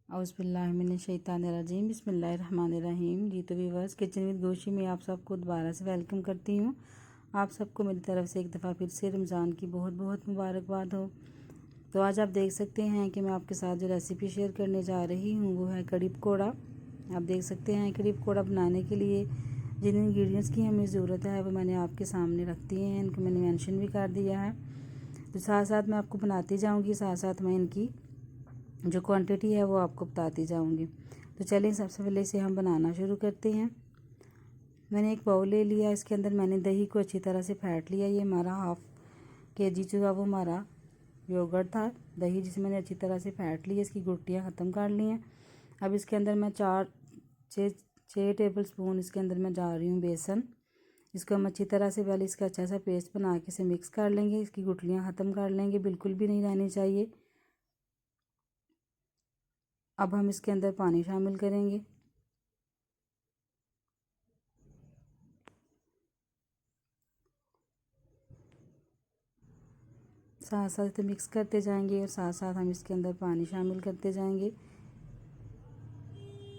औज़ुबिल्लाहिमिनश्शैतानिर्रजीम बिस्मिल्लाहिर्रहमानिर्रहीम। जी तो viewers, kitchen with गोशी में आप सबको दोबारा से वेलकम करती हूँ। आप सबको मेरी तरफ से एक दफ़ा फिर से रमज़ान की बहुत बहुत मुबारकबाद हो। तो आज आप देख सकते हैं कि मैं आपके साथ जो रेसिपी शेयर करने जा रही हूँ वो है कड़ी पकौड़ा। आप देख सकते हैं कड़ी पकौड़ा बनाने के लिए जिन इंग्रेडिएंट्स की हमें ज़रूरत है वो मैंने आपके सामने रख दिए हैं, इनको मैंने मेंशन भी कर दिया है। तो साथ साथ मैं आपको बनाती जाऊँगी, साथ साथ मैं इनकी जो क्वांटिटी है वो आपको बताती जाऊंगी। तो चलिए सबसे पहले इसे हम बनाना शुरू करते हैं। मैंने एक बाउल ले लिया, इसके अंदर मैंने दही को अच्छी तरह से फेंट लिया। ये हमारा हाफ केजी जो है वो हमारा योगर्ट था, दही जिसे मैंने अच्छी तरह से फेंट लिया, इसकी गुठलियाँ ख़त्म कर ली हैं। अब इसके अंदर मैं 6 टेबल स्पून इसके अंदर मैं डाल रही हूँ बेसन। इसको हम अच्छी तरह से पहले इसका अच्छा सा पेस्ट बना के इसे मिक्स कर लेंगे। इसकी गुठलियाँ ख़त्म कर लेंगे, बिल्कुल भी नहीं रहनी चाहिए। अब हम इसके अंदर पानी शामिल करेंगे। साथ साथ मिक्स करते जाएंगे और साथ साथ हम इसके अंदर पानी शामिल करते जाएंगे।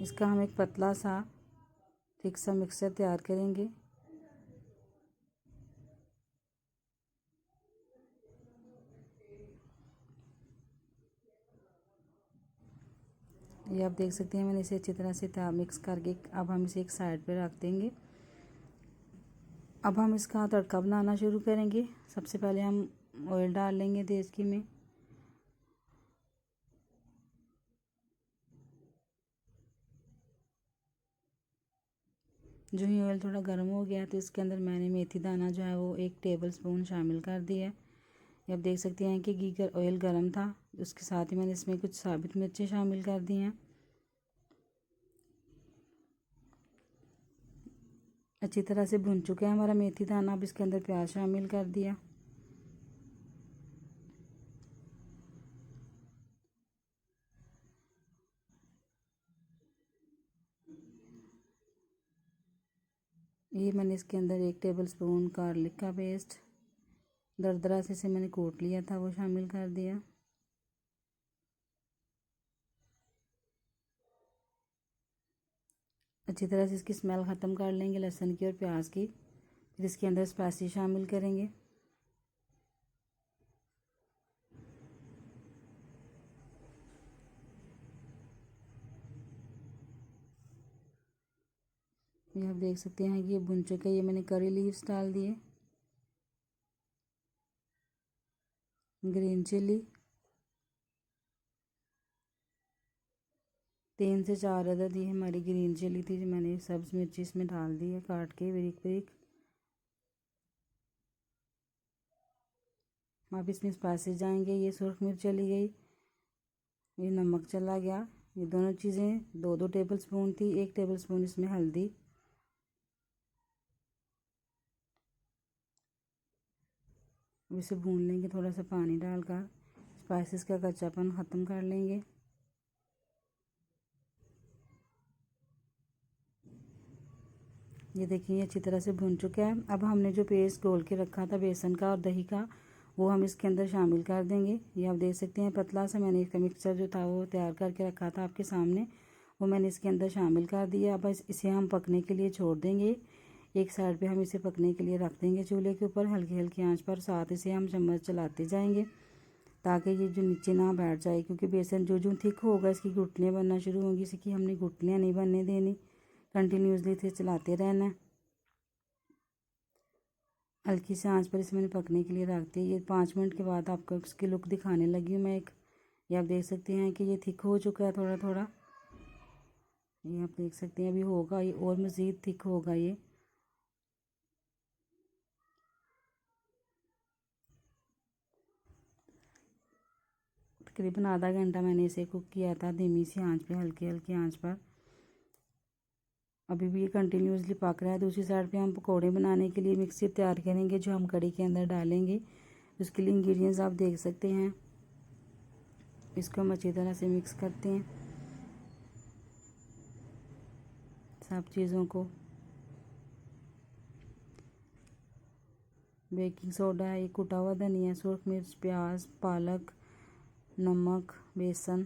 इसका हम एक पतला सा थिक सा मिक्सचर तैयार करेंगे। ये आप देख सकते हैं मैंने इसे अच्छी तरह से मिक्स करके अब हम इसे एक साइड पे रख देंगे। अब हम इसका तड़का बनाना शुरू करेंगे। सबसे पहले हम ऑयल डाल लेंगे देसी घी में। जो ही ऑयल थोड़ा गर्म हो गया तो इसके अंदर मैंने मेथी दाना जो है वो 1 टेबल स्पून शामिल कर दिया है। ये आप देख सकते हैं कि घी ऑयल गर्म था, उसके साथ ही मैंने इसमें कुछ साबित मिर्चें शामिल कर दी हैं। अच्छी तरह से भुन चुका है हमारा मेथी दाना। अब इसके अंदर प्याज शामिल कर दिया। ये मैंने इसके अंदर 1 टेबल स्पून गार्लिक का पेस्ट दरदरा से इसे मैंने कूट लिया था वो शामिल कर दिया। अच्छी तरह से इसकी स्मेल ख़त्म कर लेंगे लहसुन की और प्याज की। फिर इसके अंदर स्पाइसी शामिल करेंगे। ये आप देख सकते हैं कि ये भुन चुका है। ये मैंने करी लीव्स डाल दिए, ग्रीन चिली 3 से 4 अदद ये हमारी ग्रीन चिली थी जो मैंने सब्ज़ मिर्ची इसमें डाल दी है काट के बारीक बारीक। अब इसमें स्पाइसेस जाएंगे। ये सुरख मिर्च चली गई, ये नमक चला गया। ये दोनों चीज़ें 2 टेबल स्पून थी, 1 टेबल स्पून इसमें हल्दी। इसे भून लेंगे थोड़ा सा पानी डालकर, स्पाइसेस का कच्चापन ख़त्म कर लेंगे। ये देखिए अच्छी तरह से भून चुका है। अब हमने जो पेस्ट घोल के रखा था बेसन का और दही का वो हम इसके अंदर शामिल कर देंगे। ये आप देख सकते हैं पतला सा मैंने इसका मिक्सचर जो था वो तैयार करके रखा था आपके सामने, वो मैंने इसके अंदर शामिल कर दिया। अब इसे हम पकने के लिए छोड़ देंगे। एक साइड पे हम इसे पकने के लिए रख देंगे चूल्हे के ऊपर हल्की हल्की आंच पर। साथ इसे हम चम्मच चलाते जाएंगे ताकि ये जो नीचे ना बैठ जाए, क्योंकि बेसन जो थिक होगा इसकी गुठलियाँ बनना शुरू होंगी। इसकी हमने गुठलियाँ नहीं बनने देनी, कंटिन्यूसली इसे चलाते रहना है। हल्की से आंच पर इसे मैंने पकने के लिए रख दिया। ये 5 मिनट के बाद आपको इसकी लुक दिखाने लगी हूँ मैं एक। ये आप देख सकते हैं कि ये थिक हो चुका है थोड़ा थोड़ा। ये आप देख सकते हैं अभी होगा ये और मज़ीद थिक होगा ये। तकरीबन आधा घंटा मैंने इसे कुक किया था धीमी सी आंच पे, हल्की हल्की आंच पर। अभी भी ये कंटिन्यूसली पक रहा है। दूसरी साइड पे हम पकोड़े बनाने के लिए मिक्सचर तैयार करेंगे जो हम कड़ी के अंदर डालेंगे। उसके लिए इंग्रेडिएंट्स आप देख सकते हैं। इसको हम अच्छी तरह से मिक्स करते हैं सब चीज़ों को। बेकिंग सोडा है, ये कुटा हुआ धनिया, सुरख मिर्च, प्याज, पालक, नमक, बेसन,